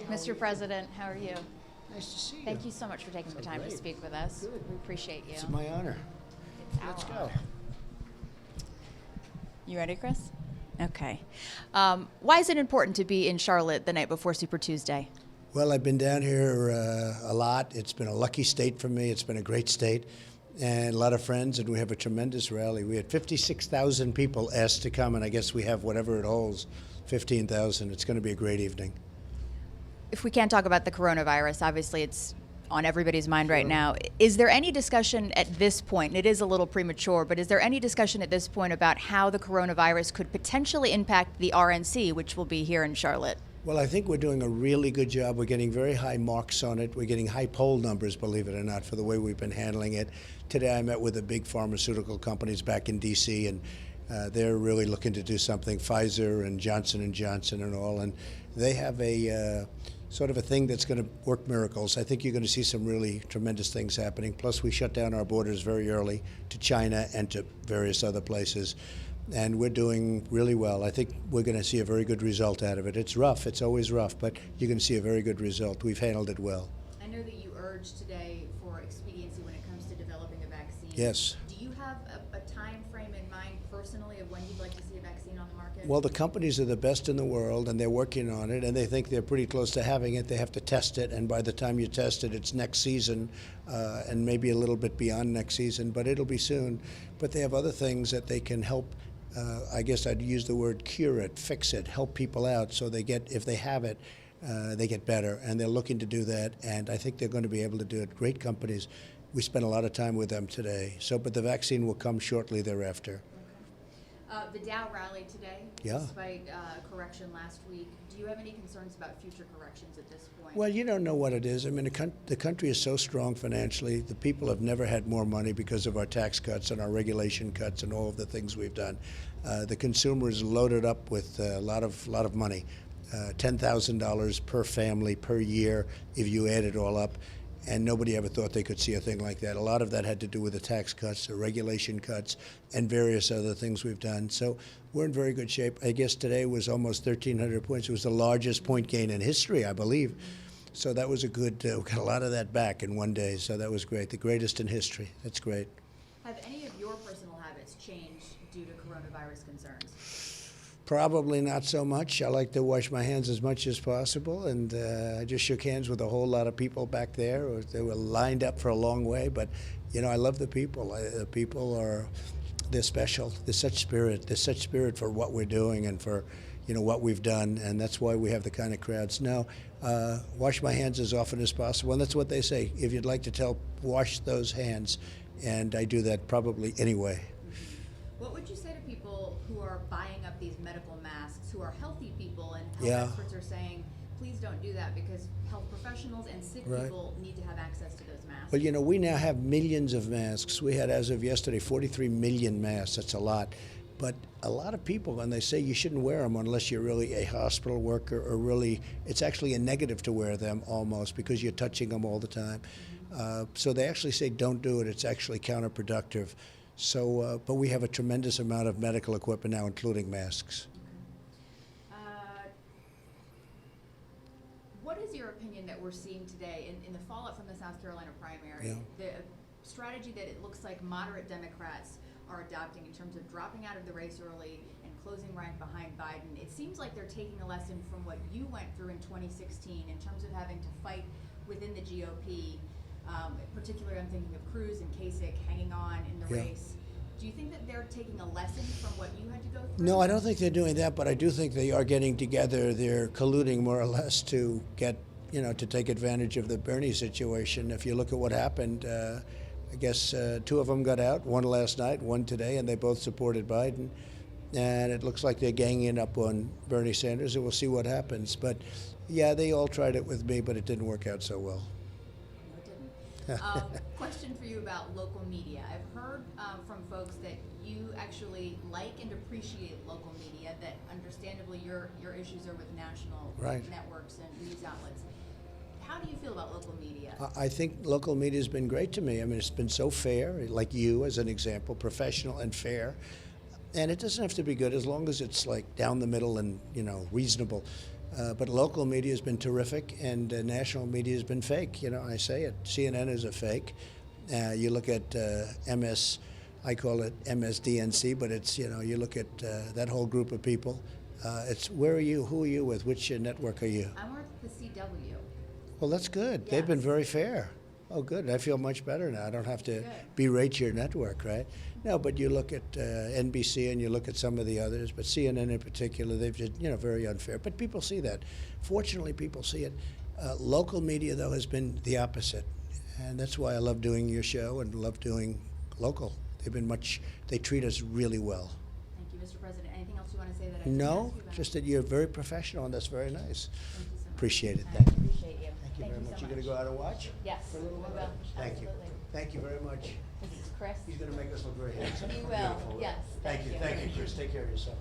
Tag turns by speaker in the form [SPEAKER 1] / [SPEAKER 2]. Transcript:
[SPEAKER 1] Mr. President, how are you?
[SPEAKER 2] Nice to see you.
[SPEAKER 1] Thank you so much for taking the time to speak with us.
[SPEAKER 2] Good.
[SPEAKER 1] We appreciate you.
[SPEAKER 2] It's my honor.
[SPEAKER 1] It's our
[SPEAKER 2] Let's go.
[SPEAKER 1] honor. You ready, Chris? Okay. Why is it important to be in Charlotte the night before Super Tuesday?
[SPEAKER 2] Well, I've been down here a lot. It's been a lucky state for me. It's been a great state. And a lot of friends, and we have a tremendous rally. We had 56,000 people asked to come, and I guess we have whatever it holds, 15,000. It's going to be a great evening.
[SPEAKER 1] If we can't talk about the coronavirus, obviously it's on everybody's mind right now. Is there any discussion at this point, and it is a little premature, but is there any discussion at this point about how the coronavirus could potentially impact the RNC, which will be here in Charlotte?
[SPEAKER 2] Well, I think we're doing a really good job. We're getting very high marks on it. We're getting high poll numbers, believe it or not, for the way we've been handling it. Today I met with the big pharmaceutical companies back in D.C., and they're really looking to do something, Pfizer and Johnson & Johnson and all, and they have a sort of a thing that's going to work miracles. I think you're going to see some really tremendous things happening. Plus, we shut down our borders very early to China and to various other places. And we're doing really well. I think we're going to see a very good result out of it. It's rough. It's always rough, but you're going to see a very good result. We've handled it well.
[SPEAKER 1] I know that you urged today for expediency when it comes to developing a vaccine.
[SPEAKER 2] Yes.
[SPEAKER 1] Do you have a time frame in mind personally of when you'd like to see a vaccine on the market?
[SPEAKER 2] Well, the companies are the best in the world, and they're working on it, and they think they're pretty close to having it. They have to test it, and by the time you test it, it's next season, and maybe a little bit beyond next season, but it'll be soon. But they have other things that they can help. I guess I'd use the word cure it, fix it, help people out so they get, if they have it, they get better. And they're looking to do that, and I think they're going to be able to do it. Great companies. We spent a lot of time with them today. But the vaccine will come shortly thereafter.
[SPEAKER 1] The Dow rallied today, despite correction last week. Do you have any concerns about future corrections at this point?
[SPEAKER 2] Well, you don't know what it is. I mean, the country is so strong financially. The people have never had more money because of our tax cuts and our regulation cuts and all of the things we've done. The consumer is loaded up with a lot of money, $10,000 per family per year if you add it all up. And nobody ever thought they could see a thing like that. A lot of that had to do with the tax cuts, the regulation cuts, and various other things we've done. So we're in very good shape. I guess today was almost 1,300 points. It was the largest point gain in history, I believe. So that was a good, we got a lot of that back in one day. So that was great, the greatest in history. That's great.
[SPEAKER 1] Have any of your personal habits changed due to coronavirus concerns?
[SPEAKER 2] Probably not so much. I like to wash my hands as much as possible, and I just shook hands with a whole lot of people back there. They were lined up for a long way, but you know, I love the people. The people they're special. There's such spirit. There's such spirit for what we're doing and for, you know, what we've done, and that's why we have the kind of crowds. Now, wash my hands as often as possible, and that's what they say. If you'd like to tell, wash those hands, and I do that probably anyway.
[SPEAKER 1] What would you say to people who are buying up these medical masks, who are healthy people, and health experts are saying, please don't do that because health professionals and sick people need to have access to those masks?
[SPEAKER 2] Well, you know, we now have millions of masks. We had, as of yesterday, 43 million masks. That's a lot. But a lot of people, when they say you shouldn't wear them unless you're really a hospital worker or really, it's actually a negative to wear them almost because you're touching them all the time. So they actually say don't do it. It's actually counterproductive. So, but we have a tremendous amount of medical equipment now, including masks.
[SPEAKER 1] What is your opinion that we're seeing today in the fallout from the South Carolina primary? The strategy that it looks like moderate Democrats are adopting in terms of dropping out of the race early and closing rank behind Biden. It seems like they're taking a lesson from what you went through in 2016 in terms of having to fight within the GOP. Particularly, I'm thinking of Cruz and Kasich hanging on in the race. Do you think that they're taking a lesson from what you had to go through?
[SPEAKER 2] No, I don't think they're doing that, but I do think they are getting together. They're colluding more or less to get, you know, to take advantage of the Bernie situation. If you look at what happened, I guess two of them got out, one last night, one today, and they both supported Biden. And it looks like they're ganging up on Bernie Sanders, and we'll see what happens. But yeah, they all tried it with me, but it didn't work out so well.
[SPEAKER 1] Question for you about local media. I've heard from folks that you actually like and appreciate local media, that understandably your issues are with national networks and news outlets. How do you feel about local media?
[SPEAKER 2] I think local media has been great to me. I mean, it's been so fair, like you as an example, professional and fair. And it doesn't have to be good as long as it's like down the middle and, you know, reasonable. But local media has been terrific, and national media has been fake. You know, I say it. CNN is a fake. You look at I call it MSDNC, but it's, you know, you look at that whole group of people. It's where are you? Who are you with? Which network are you?
[SPEAKER 1] I work at the CW.
[SPEAKER 2] Well, that's good.
[SPEAKER 1] Yes.
[SPEAKER 2] They've been very fair. Oh, good. I feel much better now. I don't have to berate your network, right? No, but you look at NBC and you look at some of the others, but CNN in particular, they've just, you know, very unfair. But people see that. Fortunately, people see it. Local media, though, has been the opposite. And that's why I love doing your show and love doing local. They treat us really well.
[SPEAKER 1] Thank you, Mr. President. Anything else you want to say that I didn't
[SPEAKER 2] No,
[SPEAKER 1] ask you about?
[SPEAKER 2] just that you're very professional, and that's very nice.
[SPEAKER 1] Thank you so much.
[SPEAKER 2] Appreciate it.
[SPEAKER 1] I
[SPEAKER 2] Thank you.
[SPEAKER 1] appreciate you.
[SPEAKER 2] Thank you very much. You're going to go out and watch?
[SPEAKER 1] Yes,
[SPEAKER 2] For a little
[SPEAKER 1] we
[SPEAKER 2] while?
[SPEAKER 1] will.
[SPEAKER 2] Thank you.
[SPEAKER 1] Absolutely.
[SPEAKER 2] Thank you very much.
[SPEAKER 1] This is Chris.
[SPEAKER 2] He's going to make us look very handsome.
[SPEAKER 1] He will.
[SPEAKER 2] Beautiful.
[SPEAKER 1] Yes,
[SPEAKER 2] Thank
[SPEAKER 1] thank
[SPEAKER 2] you.
[SPEAKER 1] you.
[SPEAKER 2] Thank you, Chris. Take care of yourself.